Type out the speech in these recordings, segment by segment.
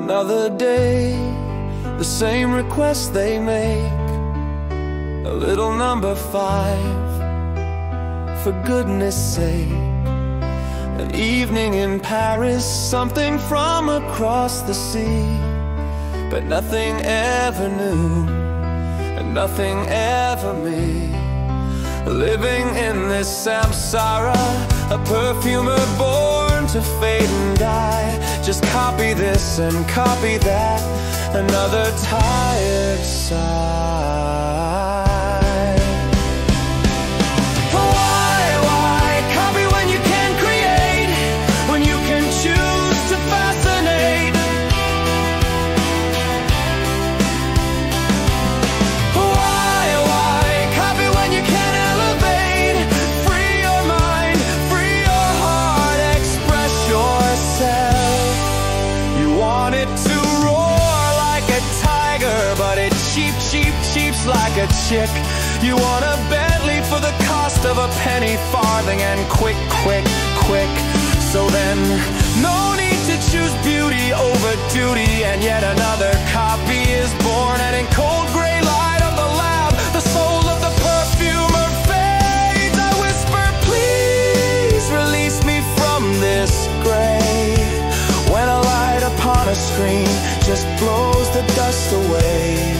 Another day, the same request they make. A little number 5, for goodness sake. An evening in Paris, something from across the sea. But nothing ever new, and nothing ever me. Living in this samsara, a perfumer born to fade and die. Just copy this and copy that, another tired sigh. Why copy when you can create, when you can choose to fascinate? Why copy when you can elevate? Free your mind, free your heart, express yourself. You want it to roar like a tiger, but it cheeps like a chick. You want a Bentley for the cost of a penny farthing, and quick. So then, no need to choose beauty over duty, and yet another copy is born. And in cold gray light of the lab, the soul of the perfumer fades. I whisper, please release me from this gray, when a light upon a screen just blows the dust away.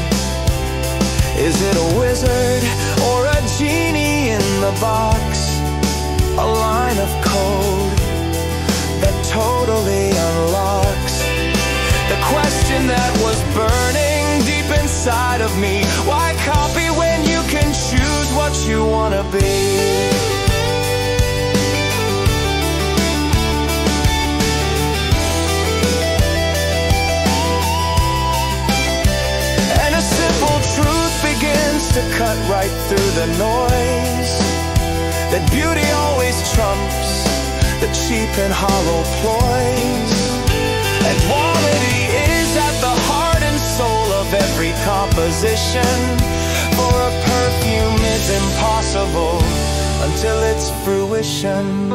Is it a wizard or a genie in the box? A line of code that totally unlocks the question that was burning deep inside of me. Why copy when you can choose what you want to be? To cut right through the noise, that beauty always trumps the cheap and hollow ploys, and quality is at the heart and soul of every composition. For a perfume is impossible until its fruition.